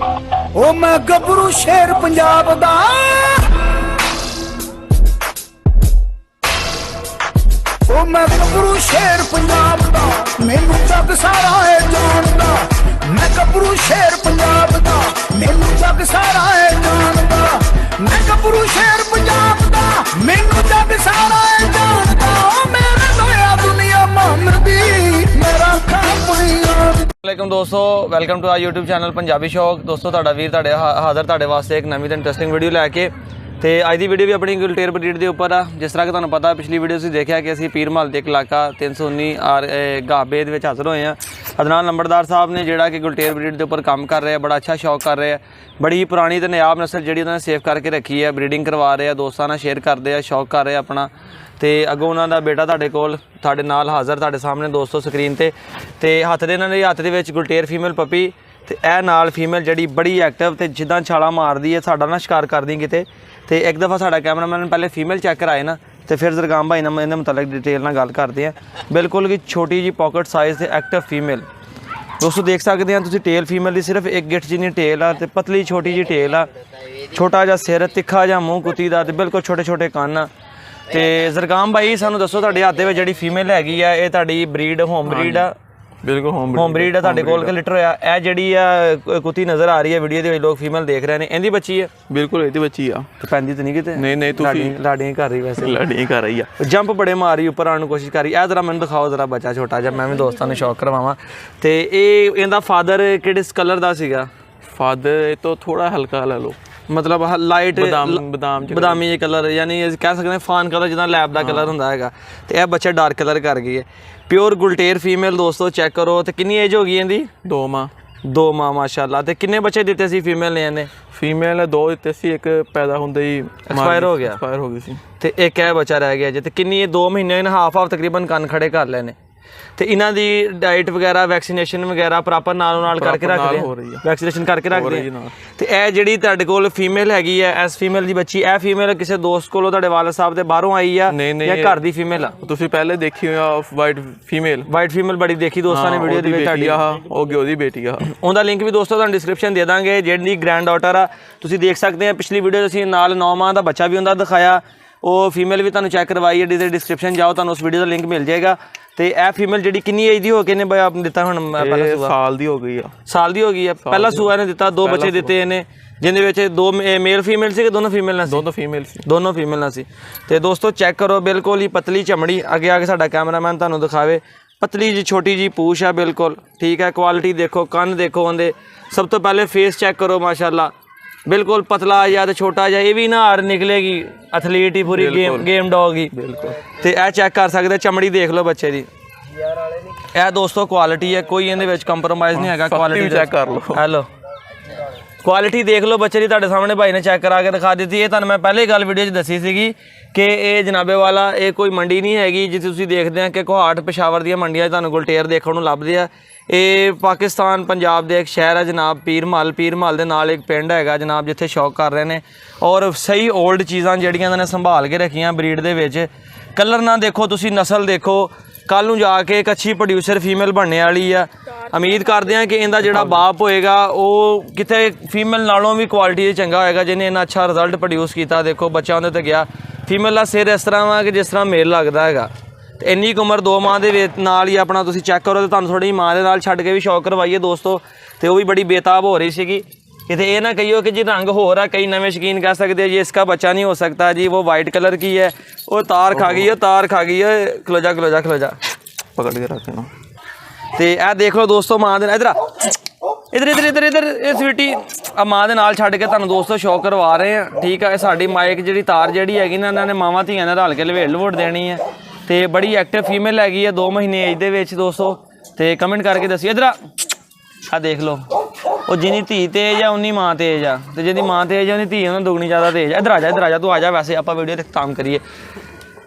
ओ मैं गबरू शेर पंजाब दा, ओ मैं गबरू शेर पंजाब दा, मैनू जग सारा है जानदा। मैं गबरू शेर पंजाब दा, मैनू जग सारा है जानदा। मैं गबरू शेर पंजाब दा, मैनू जग सारा है जानदा। ओ मेरे लोया दुनिया मानदी, मेरा खाप वालेकुम दोस्तों, welcome to our YouTube channel Punjabi Shauk. दोस्तों ਤੁਹਾਡਾ ਵੀਰ ਤੁਹਾਡੇ ਹਾਜ਼ਰ ਤੁਹਾਡੇ ਵਾਸਤੇ ਇੱਕ ਨਵੀਂ ਤੇ ਇੰਟਰਸਟਿੰਗ ਵੀਡੀਓ ਲੈ ਕੇ। ਤੇ ਅੱਜ ਦੀ ਵੀਡੀਓ ਵੀ ਆਪਣੀ ਗੁਲਟੇਰ ਬਰੀਡ ਦੇ ਉੱਪਰ ਆ। ਜਿਸ ਤਰ੍ਹਾਂ ਕਿ ਤੁਹਾਨੂੰ ਪਤਾ ਪਿਛਲੀ ਵੀਡੀਓ ਤੁਸੀਂ ਦੇਖਿਆ ਕਿ ਅਸੀਂ ਪੀਰ ਮਹੱਲ ਦੇ ਇਲਾਕਾ 319 ਔਰ ਗਾਬੇ ਦੇ ਵਿੱਚ ਹਾਜ਼ਰ ਹੋਏ ਆ। ਅਦਨਾਨ ਨੰਬਰਦਾਰ ਸਾਹਿਬ ਨੇ ਜਿਹੜਾ ਕਿ ਗੁਲਟੇਰ ਬਰੀਡ ਦੇ ਉੱਪਰ ਕੰਮ ਕਰ ਰਹੇ ਆ, ਬੜਾ ਅੱਛਾ ਸ਼ੌਕ ਕਰ ਰਹੇ ਆ। ਬੜੀ ਪੁਰਾਣੀ ਤੇ ਨਿਆਬ ਨਸਲ ਜਿਹੜੀ ਉਹਨਾਂ ਨੇ ਸੇਵ ਕਰਕੇ ਰੱਖੀ ਹੈ, ਬਰੀਡਿੰਗ ਕਰਵਾ ਰਹੇ ਆ, ਦੋਸਤਾਂ ਨਾਲ ਸ਼ੇਅਰ ਕਰਦੇ ਆ, ਸ਼ੌਕ ਕਰ ਰਹੇ ਆਪਣਾ। ਤੇ ਅੱਗੋਂ ਉਹਨਾਂ ਦਾ ਬੇਟਾ ਤੁਹਾਡੇ ਕੋਲ ਤੁਹਾਡੇ ਨਾਲ ਹਾਜ਼ਰ ਤੁਹਾਡੇ ਸਾਹਮਣੇ ਦੋਸਤੋ ਸਕਰੀਨ ਤੇ ਹੱਥ ਦੇ ਇਹਨਾਂ ਦੇ ਹੱਥ ਦੇ ਵਿੱਚ ਗੁਲਟੇਰ ਫੀਮੇਲ ਪੱਪੀ ਤੇ ਇਹ ਨਾਲ ਫੀਮੇਲ ਜਿਹੜੀ ਬੜੀ ਐਕਟਿਵ ਤੇ ਜਿੱਦਾਂ ਛਾਲਾਂ ਮਾਰਦੀ ਹੈ, ਸਾਡਾ ਨਾ ਸ਼ਿਕਾਰ ਕਰਦੀ ਕਿਤੇ। ਤੇ ਇੱਕ ਦਫਾ ਸਾਡਾ ਕੈਮਰਾਮੈਨ ਪਹਿਲੇ ਫੀਮੇਲ ਚੈੱਕ ਕਰਾਏ ਨਾ, ਤੇ ਫਿਰ ਜ਼ਰਗਾਮ ਭਾਈ ਨਾਲ ਇਹਦੇ ਮੁਤਲਕ ਡਿਟੇਲ ਨਾਲ ਗੱਲ ਕਰਦੇ ਆ। ਬਿਲਕੁਲ ਕਿ ਛੋਟੀ ਜੀ ਪਾਕਟ ਸਾਈਜ਼ ਤੇ ਐਕਟਿਵ ਫੀਮੇਲ ਦੋਸਤੋ ਦੇਖ ਸਕਦੇ ਆ ਤੁਸੀਂ। ਟੇਲ ਫੀਮੇਲ ਦੀ ਸਿਰਫ ਇੱਕ ਗਿੱਠ ਜਿੰਨੀ ਟੇਲ ਆ ਤੇ ਪਤਲੀ ਛੋਟੀ ਜੀ ਟੇਲ ਆ, ਛੋਟਾ ਜਿਹਾ ਸਿਰ, ਤਿੱਖਾ ਜਿਹਾ ਮੂੰਹ ਕੁੱਤੀ ਦਾ ਤੇ ਬਿਲਕੁਲ ਛੋਟੇ ਛੋਟੇ ਕੰਨ ਆ। ਤੇ ਜ਼ਰਗਾਮ ਭਾਈ ਸਾਨੂੰ ਦੱਸੋ ਤੁਹਾਡੇ ਹੱਥ ਦੇ ਵਿੱਚ ਜਿਹੜੀ ਫੀਮੇਲ ਹੈਗੀ ਆ, ਇਹ ਤੁਹਾਡੀ ਬਰੀਡ ਹੋਮ ਬਰੀਡ ਆ? ਬਿਲਕੁਲ ਹੋਮ ਬਰੀਡ ਆ ਤੁਹਾਡੇ ਕੋਲ ਕਿ ਲਿਟਰ ਆ? ਇਹ ਜਿਹੜੀ ਆ ਕੁੱਤੀ ਨਜ਼ਰ ਆ ਰਹੀ ਹੈ ਵੀਡੀਓ ਦੇ ਵਿੱਚ, ਲੋਕ ਫੀਮੇਲ ਦੇਖ ਰਹੇ ਨੇ, ਇਹਦੀ ਬੱਚੀ ਹੈ? ਬਿਲਕੁਲ ਇਹਦੀ ਬੱਚੀ ਆ। ਤੇ ਪੈਂਦੀ ਤਾਂ ਨਹੀਂ ਕਿਤੇ? ਨਹੀਂ ਤੁਸੀਂ ਲਾੜੀਆਂ ਕਰ ਰਹੀ ਵੈਸੇ? ਲਾੜੀਆਂ ਕਰ ਰਹੀ ਆ। ਜੰਪ ਬੜੇ ਮਾਰ ਰਹੀ ਉੱਪਰ ਆਉਣ ਨੂੰ ਕੋਸ਼ਿਸ਼ ਕਰ ਰਹੀ। ਇਹ ਜ਼ਰਾ ਮੈਨੂੰ ਦਿਖਾਓ ਜ਼ਰਾ ਬੱਚਾ ਛੋਟਾ ਜਿਹਾ, ਮੈਂ ਵੀ ਦੋਸਤਾਂ ਨੂੰ ਸ਼ੌਕ ਕਰਵਾਵਾਂ। ਤੇ ਇਹਦਾ ਫਾਦਰ ਕਿਹੜੇ ਕਲਰ ਦਾ ਸੀਗਾ? ਫਾਦਰ ਇਹ ਤੋਂ ਥੋੜਾ ਹਲਕਾ ਲੈ ਲਓ, ਮਤਲਬ ਲਾਈਟ ਬਦਾਮੀ ਜਿਹੇ ਕਲਰ, ਯਾਨੀ ਕਹਿ ਸਕਦੇ ਫਾਨ ਕਲਰ ਜਿੱਦਾਂ ਲੈਬ ਦਾ ਕਲਰ ਹੁੰਦਾ ਹੈਗਾ। ਤੇ ਇਹ ਬੱਚਾ ਡਾਰਕ ਕਲਰ ਕਰ ਗਈ ਹੈ। ਪਿਓਰ ਗੁਲਟੇਰ ਫੀਮੇਲ ਦੋਸਤੋ ਚੈੱਕ ਕਰੋ। ਤੇ ਕਿੰਨੀ ਏਜ ਹੋ ਗਈ ਇਹਦੀ? 2 ਮਾਹ ਮਾਸ਼ਾਅੱਲਾ। ਤੇ ਕਿੰਨੇ ਬੱਚੇ ਦਿੱਤੇ ਸੀ ਫੀਮੇਲ ਨੇ ਇਹਨੇ? ਫੀਮੇਲ 2 ਦਿੱਤੇ ਸੀ, ਇੱਕ ਪੈਦਾ ਹੁੰਦੇ ਹੀ ਐਕਸਪਾਇਰ ਹੋ ਗਈ ਸੀ। ਤੇ ਇੱਕ ਇਹ ਬੱਚਾ ਰਹਿ ਗਿਆ ਜੇ। ਤੇ ਕਿੰਨੀ ਇਹ 2 ਮਹੀਨੇ ਇਹਨੇ ਹਾਫ ਤਕਰੀਬਨ ਕੰਨ ਖੜੇ ਕਰ ਲਏ ਨੇ। ਤੇ ਇਹਨਾਂ ਦੀ ਡਾਈਟ ਵਗੈਰਾ ਵੈਕਸੀਨੇਸ਼ਨ ਵਗੈਰਾ ਪ੍ਰੋਪਰ ਨਾਲ ਕਰਕੇ ਰੱਖਦੇ ਆ? ਵੈਕਸੀਨੇਸ਼ਨ ਕਰਕੇ ਰੱਖਦੇ ਆ। ਤੇ ਇਹ ਜਿਹੜੀ ਤੁਹਾਡੇ ਕੋਲ ਫੀਮੇਲ ਹੈਗੀ ਆ, ਇਸ ਫੀਮੇਲ ਦੀ ਬੱਚੀ, ਇਹ ਫੀਮੇਲ ਕਿਸੇ ਦੋਸਤ ਕੋਲੋਂ ਤੁਹਾਡੇ ਵਾਲਦ ਸਾਹਿਬ ਦੇ ਬਾਹਰੋਂ ਆਈ ਆ ਜਾਂ ਘਰ ਦੀ ਫੀਮੇਲ ਆ? ਤੁਸੀਂ ਪਹਿਲੇ ਦੇਖੀ ਹੋਇਆ ਵਾਈਟ ਫੀਮੇਲ ਬੜੀ ਦੇਖੀ ਦੋਸਤਾਂ ਨੇ ਵੀਡੀਓ ਦੇ ਵਿੱਚ ਤੁਹਾਡੀ। ਉਹਦੀ ਬੇਟੀ ਆ। ਉਹਦਾ ਲਿੰਕ ਵੀ ਦੋਸਤੋ ਤੁਹਾਨੂੰ ਡਿਸਕ੍ਰਿਪਸ਼ਨ ਦੇ ਦਾਂਗੇ। ਜਿਹੜੀ ਗ੍ਰੈਂਡ ਡਾਟਰ ਆ ਤੁਸੀਂ ਦੇਖ ਸਕਦੇ ਆ। ਪਿਛਲੀ ਵੀਡੀਓ ਅਸੀਂ ਨਾਲ 9 ਮਾਹ ਦਾ ਬੱਚਾ ਵੀ ਹੁੰਦਾ ਦਿਖਾਇਆ, ਉਹ ਫੀਮੇਲ ਵੀ ਤੁਹਾਨੂੰ ਚੈੱਕ ਕਰਵਾਈ ਹੈ। ਜਿਹਦੇ ਡਿਸਕ੍ਰਿਪਸ਼ਨ ਜਾਓ ਤੁਹਾਨੂੰ ਉਸ ਵੀਡੀਓ ਦਾ ਲਿੰਕ ਮਿਲ ਜਾਏਗਾ। ਤੇ ਇਹ ਫੀਮੇਲ ਜਿਹੜੀ ਕਿੰਨੀ ਏਜ ਦੀ ਹੋ ਕੇ ਇਹਨੇ ਦਿੱਤਾ? ਹੁਣ ਪਹਿਲਾ ਸੂਆ ਸਾਲ ਦੀ ਹੋ ਗਈ ਆ। ਸਾਲ ਦੀ ਹੋ ਗਈ ਆ। ਪਹਿਲਾ ਸੂਆ ਇਹਨੇ ਦਿੱਤਾ, 2 ਬੱਚੇ ਦਿੱਤੇ ਇਹਨੇ, ਜਿਹਦੇ ਵਿੱਚ 2 ਮੇਲ ਫੀਮੇਲ ਸੀ ਕਿ ਦੋਨੋਂ ਫੀਮੇਲ ਨਾਲ ਸੀ? ਦੋਨੋਂ ਫੀਮੇਲ ਨਾਲ ਸੀ। ਤੇ ਦੋਸਤੋ ਚੈੱਕ ਕਰੋ, ਬਿਲਕੁਲ ਹੀ ਪਤਲੀ ਚਮੜੀ। ਅੱਗੇ ਆ ਕੇ ਸਾਡਾ ਕੈਮਰਾਮੈਨ ਤੁਹਾਨੂੰ ਦਿਖਾਵੇ। ਪਤਲੀ ਜੀ ਛੋਟੀ ਜੀ ਪੂਛ ਆ ਬਿਲਕੁਲ, ਠੀਕ ਹੈ। ਕੁਆਲਿਟੀ ਦੇਖੋ, ਕੰਨ ਦੇਖੋ ਉਹਦੇ। ਸਭ ਤੋਂ ਪਹਿਲੇ ਫੇਸ ਚੈੱਕ ਕਰੋ, ਮਾਸ਼ਾਅੱਲਾ ਬਿਲਕੁਲ ਪਤਲਾ ਜਿਹਾ ਤੇ ਛੋਟਾ ਜਿਹਾ। ਇਹ ਵੀ ਨਾ ਹਾਰ ਨਿਕਲੇਗੀ, ਐਥਲੀਟ ਹੀ ਪੂਰੀ ਗੇਮ ਡੌਗ ਹੀ। ਤੇ ਇਹ ਚੈੱਕ ਕਰ ਸਕਦੇ, ਚਮੜੀ ਦੇਖ ਲਓ ਬੱਚੇ ਦੀ। ਇਹ ਦੋਸਤੋ ਕੁਆਲਿਟੀ ਹੈ, ਕੋਈ ਇਹਦੇ ਵਿੱਚ ਕੰਪਰੋਮਾਈਜ਼ ਨਹੀਂ ਹੈਗਾ। ਕੁਆਲਿਟੀ ਚੈੱਕ ਕਰ ਲਓ। ਹੈਲੋ ਕੁਆਲਿਟੀ ਦੇਖ ਲਓ ਬੱਚੇ ਦੀ, ਤੁਹਾਡੇ ਸਾਹਮਣੇ ਭਾਈ ਨੇ ਚੈੱਕ ਕਰਾ ਕੇ ਦਿਖਾ ਦਿੱਤੀ। ਇਹ ਤੁਹਾਨੂੰ ਮੈਂ ਪਹਿਲੇ ਗੱਲ ਵੀਡੀਓ 'ਚ ਦੱਸੀ ਸੀਗੀ ਕਿ ਇਹ ਜਨਾਬੇ ਵਾਲਾ ਇਹ ਕੋਈ ਮੰਡੀ ਨਹੀਂ ਹੈਗੀ ਜਿੱਥੇ ਤੁਸੀਂ ਦੇਖਦੇ ਆ ਕਿ ਕੋਹਾਟ ਪਸ਼ਾਵਰ ਦੀਆਂ ਮੰਡੀਆਂ 'ਚ ਤੁਹਾਨੂੰ ਗੁਲਟੇਰ ਦੇਖਣ ਨੂੰ ਲੱਭਦੇ ਆ। ਇਹ ਪਾਕਿਸਤਾਨ ਪੰਜਾਬ ਦੇ ਇੱਕ ਸ਼ਹਿਰ ਹੈ ਜਨਾਬ, ਪੀਰ ਮਹੱਲ ਦੇ ਨਾਲ ਇੱਕ ਪਿੰਡ ਹੈਗਾ ਜਨਾਬ, ਜਿੱਥੇ ਸ਼ੌਕ ਕਰ ਰਹੇ ਨੇ। ਔਰ ਸਹੀ ਓਲਡ ਚੀਜ਼ਾਂ ਜਿਹੜੀਆਂ ਇਹਨਾਂ ਨੇ ਸੰਭਾਲ ਕੇ ਰੱਖੀਆਂ ਬਰੀਡ ਦੇ ਵਿੱਚ। ਕਲਰ ਨਾ ਦੇਖੋ ਤੁਸੀਂ, ਨਸਲ ਦੇਖੋ। ਕੱਲ੍ਹ ਨੂੰ ਜਾ ਕੇ ਇੱਕ ਅੱਛੀ ਪ੍ਰੋਡਿਊਸਰ ਫੀਮੇਲ ਬਣਨੇ ਵਾਲੀ ਆ। ਉਮੀਦ ਕਰਦੇ ਹਾਂ ਕਿ ਇਹਦਾ ਜਿਹੜਾ ਬਾਪ ਹੋਏਗਾ ਉਹ ਕਿਤੇ ਫੀਮੇਲ ਨਾਲੋਂ ਵੀ ਕੁਆਲਿਟੀ ਚੰਗਾ ਹੋਏਗਾ, ਜਿਹਨੇ ਇੰਨਾ ਅੱਛਾ ਰਿਜ਼ਲਟ ਪ੍ਰੋਡਿਊਸ ਕੀਤਾ। ਦੇਖੋ ਬੱਚਾ ਉਹਦੇ 'ਤੇ ਗਿਆ। ਫੀਮੇਲ ਦਾ ਸਿਰ ਇਸ ਤਰ੍ਹਾਂ ਵਾ ਕਿ ਜਿਸ ਤਰ੍ਹਾਂ ਮੇਲ ਲੱਗਦਾ ਹੈਗਾ। ਤੇ ਇੰਨੀ ਕੁ ਉਮਰ 2 ਮਾਹ ਦੇ ਵਿੱਚ ਨਾਲ ਹੀ ਆਪਣਾ ਤੁਸੀਂ ਚੈੱਕ ਕਰੋ। ਤੇ ਤੁਹਾਨੂੰ ਥੋੜ੍ਹੀ ਮਾਂ ਦੇ ਨਾਲ ਛੱਡ ਕੇ ਵੀ ਸ਼ੌਕ ਕਰਵਾਈਏ ਦੋਸਤੋ। ਤੇ ਉਹ ਵੀ ਬੜੀ ਬੇਤਾਬ ਹੋ ਰਹੀ ਸੀਗੀ। ਕਿਤੇ ਇਹ ਨਾ ਕਹੀਓ ਕਿ ਜੀ ਰੰਗ ਹੋਰ ਆ। ਕਈ ਨਵੇਂ ਸ਼ੌਕੀਨ ਕਹਿ ਸਕਦੇ ਆ ਜੀ ਇਸਕਾ ਬੱਚਾ ਨਹੀਂ ਹੋ ਸਕता जी, वो वाइट कलर की है, वो तार खा गई है। खलो जा पकड़ के रखे ना। ਤੇ ਇਹ ਦੇਖ ਲਓ ਦੋਸਤੋ ਮਾਂ ਦੇ ਇੱਧਰ ਇਹ ਸਵੀਟੀ ਆ ਮਾਂ ਦੇ ਨਾਲ ਛੱਡ ਕੇ ਤੁਹਾਨੂੰ ਦੋਸਤੋ ਸ਼ੌਕ ਕਰਵਾ ਰਹੇ ਆ। ਠੀਕ ਆ, ਇਹ ਸਾਡੀ ਮਾਈਕ ਜਿਹੜੀ ਤਾਰ ਜਿਹੜੀ ਹੈਗੀ ਨਾ, ਇਹਨਾਂ ਨੇ ਮਾਵਾਂ ਧੀਆਂ ਨੇ ਰਲ ਕੇ ਲਵੇਟ ਦੇਣੀ ਹੈ। ਤੇ ਬੜੀ ਐਕਟਿਵ ਫੀਮੇਲ ਹੈਗੀ ਆ, 2 ਮਹੀਨੇ ਏਜ ਦੇ ਵਿੱਚ ਦੋਸਤੋ। ਤੇ ਕਮੈਂਟ ਕਰਕੇ ਦੱਸਿਓ। ਇੱਧਰ ਆ ਦੇਖ ਲਓ, ਉਹ ਜਿੰਨੀ ਧੀ ਤੇਜ਼ ਆ ਉਨੀ ਮਾਂ ਤੇਜ਼ ਆ, ਤੇ ਜਿਹਦੀ ਮਾਂ ਤੇਜ਼ ਆ ਉਹਦੀ ਧੀ ਉਹਨਾਂ ਦੁਗਣੀ ਜ਼ਿਆਦਾ ਤੇਜ਼ ਆ। ਇੱਧਰ ਆ ਜਾ ਤੂੰ ਆ ਜਾ। ਵੈਸੇ ਆਪਾਂ ਵੀਡੀਓ ਤੇ ਕੰਮ ਕਰੀਏ।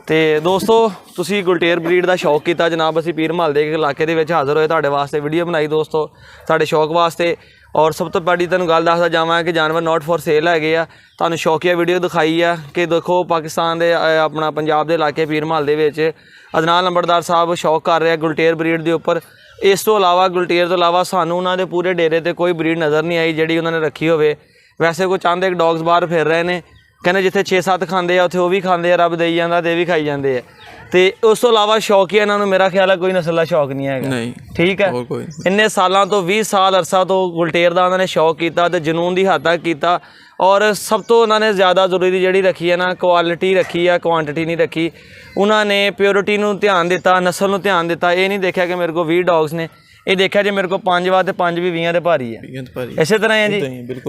ਤੇ ਦੋਸਤੋ ਤੁਸੀਂ ਗੁਲਟੇਰ ਬਰੀਡ ਦਾ ਸ਼ੌਕ ਕੀਤਾ ਜਨਾਬ, ਅਸੀਂ ਪੀਰ ਮਹੱਲ ਦੇ ਇਲਾਕੇ ਦੇ ਵਿੱਚ ਹਾਜ਼ਰ ਹੋਏ, ਤੁਹਾਡੇ ਵਾਸਤੇ ਵੀਡੀਓ ਬਣਾਈ ਦੋਸਤੋ, ਸਾਡੇ ਸ਼ੌਕ ਵਾਸਤੇ। ਔਰ ਸਭ ਤੋਂ ਪਹਿਲੀ ਤੁਹਾਨੂੰ ਗੱਲ ਦੱਸਦਾ ਜਾਵਾਂ ਕਿ ਜਾਨਵਰ ਨਾਟ ਫॉर ਸੇਲ ਹੈਗੇ ਆ। ਤੁਹਾਨੂੰ ਸ਼ੌਕੀਆ ਵੀਡੀਓ ਦਿਖਾਈ ਆ ਕਿ ਦੇਖੋ ਪਾਕਿਸਤਾਨ ਦੇ ਆਪਣਾ ਪੰਜਾਬ ਦੇ ਇਲਾਕੇ ਪੀਰ ਮਹੱਲ ਦੇ ਵਿੱਚ ਅਦਨਾਨ ਨੰਬਰਦਾਰ ਸਾਹਿਬ ਸ਼ੌਕ ਕਰ ਰਿਹਾ ਗੁਲਟੇਰ ਬਰੀਡ ਦੇ ਉੱਪਰ। ਇਸ ਤੋਂ ਇਲਾਵਾ ਗੁਲਟੀਅਰ ਤੋਂ ਇਲਾਵਾ ਸਾਨੂੰ ਉਹਨਾਂ ਦੇ ਪੂਰੇ ਡੇਰੇ ਤੇ ਕੋਈ ਬਰੀਡ ਨਜ਼ਰ ਨਹੀਂ ਆਈ ਜਿਹੜੀ ਉਹਨਾਂ ਨੇ ਰੱਖੀ ਹੋਵੇ। ਵੈਸੇ ਕੋਈ ਚਾਹੁੰਦੇ ਕਿ ਡੌਗਸ ਬਾਹਰ ਫਿਰ ਰਹੇ ਨੇ, ਕਹਿੰਦੇ ਜਿੱਥੇ 6-7 ਖਾਂਦੇ ਆ ਉੱਥੇ ਉਹ ਵੀ ਖਾਂਦੇ ਆ, ਰੱਬ ਦੇਈ ਜਾਂਦਾ ਤੇ ਇਹ ਵੀ ਖਾਈ ਜਾਂਦੇ ਆ। ਤੇ ਉਸ ਤੋਂ ਇਲਾਵਾ ਸ਼ੌਕੀਆ ਇਹਨਾਂ ਨੂੰ ਮੇਰਾ ਖਿਆਲ ਹੈ ਕੋਈ ਨਸਲ ਦਾ ਸ਼ੌਕ ਨਹੀਂ ਹੈਗਾ। ਨਹੀਂ ਠੀਕ ਹੈ, ਹੋਰ ਕੋਈ ਨਹੀਂ। ਇੰਨੇ ਸਾਲਾਂ ਤੋਂ 20 ਸਾਲ ਅਰਸਾ ਤੋਂ ਗੁਲਟੇਰ ਦਾ ਉਹਨਾਂ ਨੇ ਸ਼ੌਕ ਕੀਤਾ ਤੇ ਜਨੂਨ ਦੀ ਹੱਦ ਤੱਕ ਕੀਤਾ। ਔਰ ਸਭ ਤੋਂ ਉਹਨਾਂ ਨੇ ਜ਼ਿਆਦਾ ਜ਼ਰੂਰੀ ਜਿਹੜੀ ਰੱਖੀ ਹੈ ਨਾ, ਕੁਆਲਿਟੀ ਰੱਖੀ ਆ, ਕੁਆਂਟੀਟੀ ਨਹੀਂ ਰੱਖੀ। ਉਹਨਾਂ ਨੇ ਪਿਓਰਿਟੀ ਨੂੰ ਧਿਆਨ ਦਿੱਤਾ, ਨਸਲ ਨੂੰ ਧਿਆਨ ਦਿੱਤਾ। ਇਹ ਨਹੀਂ ਦੇਖਿਆ ਕਿ ਮੇਰੇ ਕੋਲ 20 ਡੌਗਸ ਨੇ, ਇਹ ਦੇਖਿਆ ਜੇ ਮੇਰੇ ਕੋਲ 5 ਵਾ ਤੇ 5 ਵੀ 20 ਦੇ ਭਾਰੀ ਹੈ। ਇਸੇ ਤਰ੍ਹਾਂ ਹੈ ਜੀ।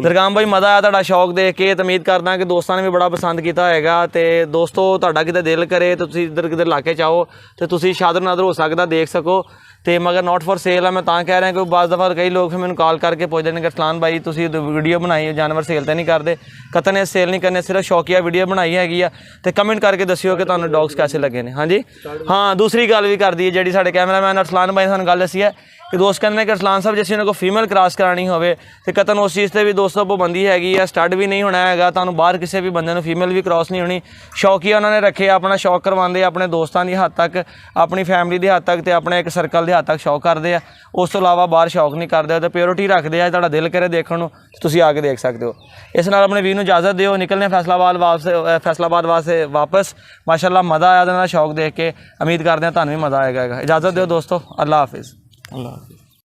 ਦਰਗਾਮ ਭਾਈ ਮਜ਼ਾ ਆਇਆ ਤੁਹਾਡਾ ਸ਼ੌਕ ਦੇਖ ਕੇ। ਤੇ ਉਮੀਦ ਕਰਦਾ ਕਿ ਦੋਸਤਾਂ ਨੇ ਵੀ ਬੜਾ ਪਸੰਦ ਕੀਤਾ ਹੋਏਗਾ। ਤੇ ਦੋਸਤੋ ਤੁਹਾਡਾ ਕਿਤੇ ਦਿਲ ਕਰੇ ਤੇ ਤੁਸੀਂ ਇੱਧਰ ਕਿਤੇ ਇਲਾਕੇ 'ਚ ਆਓ ਤੇ ਤੁਸੀਂ ਸ਼ਾਦਰ ਨਾਦਰ ਹੋ ਸਕਦਾ ਦੇਖ ਸਕੋ। ਤੇ ਮਗਰ ਨਾਟ ਫॉर ਸੇਲ ਆ। ਮੈਂ ਤਾਂ ਕਹਿ ਰਿਹਾ ਕਿ ਬਾਜ਼ ਦਫਾ ਕਈ ਲੋਕ ਫਿਰ ਮੈਨੂੰ ਕਾਲ ਕਰਕੇ ਪੁੱਛਦੇ ਨੇ ਕਿ ਅਰਸਲਾਨ ਭਾਈ ਤੁਸੀਂ ਵੀਡੀਓ ਬਣਾਈ ਜਾਨਵਰ ਸੇਲ ਤੇ ਨਹੀਂ ਕਰਦੇ, ਕਤਨ ਸੇਲ ਨਹੀਂ ਕਰਨੇ, ਸਿਰਫ ਸ਼ੌਕੀਆ ਵੀਡੀਓ ਬਣਾਈ ਹੈਗੀ ਆ। ਤੇ ਕਮੈਂਟ ਕਰਕੇ ਦੱਸਿਓ ਕਿ ਤੁਹਾਨੂੰ ਡੌਗਸ ਕੈਸੇ ਲੱਗੇ ਨੇ। ਹਾਂਜੀ ਹਾਂ, ਦੂਸਰੀ ਗੱਲ ਵੀ ਕਰਦੀ ਹੈ ਜਿਹੜੀ ਸਾਡੇ ਕੈਮਰਾਮੈਨ ਅਰਸਲਾਨ ਭਾਈ ਨੇ ਸਾਨੂੰ ਗੱਲ ਦੱਸੀ ਹੈ ਕਿ ਦੋਸਤ ਕਹਿੰਦੇ ਨੇ ਕਿ ਅਰਸਲਾਨ ਸਾਹਿਬ ਜੇ ਅਸੀਂ ਉਹਨਾਂ ਕੋਲ ਫੀਮੇਲ ਕ੍ਰਾਸ ਕਰਾਉਣੀ ਹੋਵੇ ਤੇ ਕਤਨ ਉਸ ਚੀਜ਼ 'ਤੇ ਵੀ ਦੋਸਤੋ ਪਾਬੰਦੀ ਹੈਗੀ ਆ। ਸਟੱਡ ਵੀ ਨਹੀਂ ਹੋਣਾ ਹੈਗਾ, ਤੁਹਾਨੂੰ ਬਾਹਰ ਕਿਸੇ ਵੀ ਬੰਦੇ ਨੂੰ ਫੀਮੇਲ ਵੀ ਕ੍ਰਾਸ ਨਹੀਂ ਹੋਣੀ। ਸ਼ੌਕੀਆ ਉਹਨਾਂ ਨੇ ਰੱਖੇ, ਆਪਣਾ ਸ਼ੌਕ ਕਰਵਾਉਂਦੇ, ਆਪਣੇ ਦੋਸਤਾਂ ਦੀ ਹੱਦ ਤੱਕ, ਆਪਣੀ ਫੈਮਿਲੀ ਦੀ ਹੱਦ ਤੱਕ ਤੇ ਆਪਣੇ ਇੱਕ ਸਰਕਲ ਦੇ ਹੱਦ ਤੱਕ ਸ਼ੌਕ ਕਰਦੇ ਆ। ਉਸ ਤੋਂ ਇਲਾਵਾ ਬਾਹਰ ਸ਼ੌਕ ਨਹੀਂ ਕਰਦੇ ਤੇ ਪਿਓਰਿਟੀ ਰੱਖਦੇ ਆ। ਤੁਹਾਡਾ ਦਿਲ ਕਰੇ ਦੇਖਣ ਨੂੰ ਤੁਸੀਂ ਆ ਕੇ ਦੇਖ ਸਕਦੇ ਹੋ। ਇਸ ਨਾਲ ਆਪਣੇ ਵੀਰ ਨੂੰ ਇਜਾਜ਼ਤ ਦਿਓ, ਨਿਕਲਨੇ ਫੈਸਲਾਬਾਦ ਵਾਸਤੇ ਵਾਪਸ। ਮਾਸ਼ਾਅੱਲਾ ਮਜ਼ਾ ਆਇਆ ਉਹਦੇ ਨਾਲ ਸ਼ੌਕ ਦੇਖ ਕੇ। ਉਮੀਦ ਕਰਦੇ ਹਾਂ ਤੁਹਾਨੂੰ ਵੀ ਮਜ਼ਾ ਆਏਗਾ। ਇਜਾਜ਼ਤ ਦਿਓ ਦੋਸਤੋ, ਅੱਲਾ ਹਾਫਿਜ਼। ਅੱਲਾਹ ਹਾਫਿਜ਼।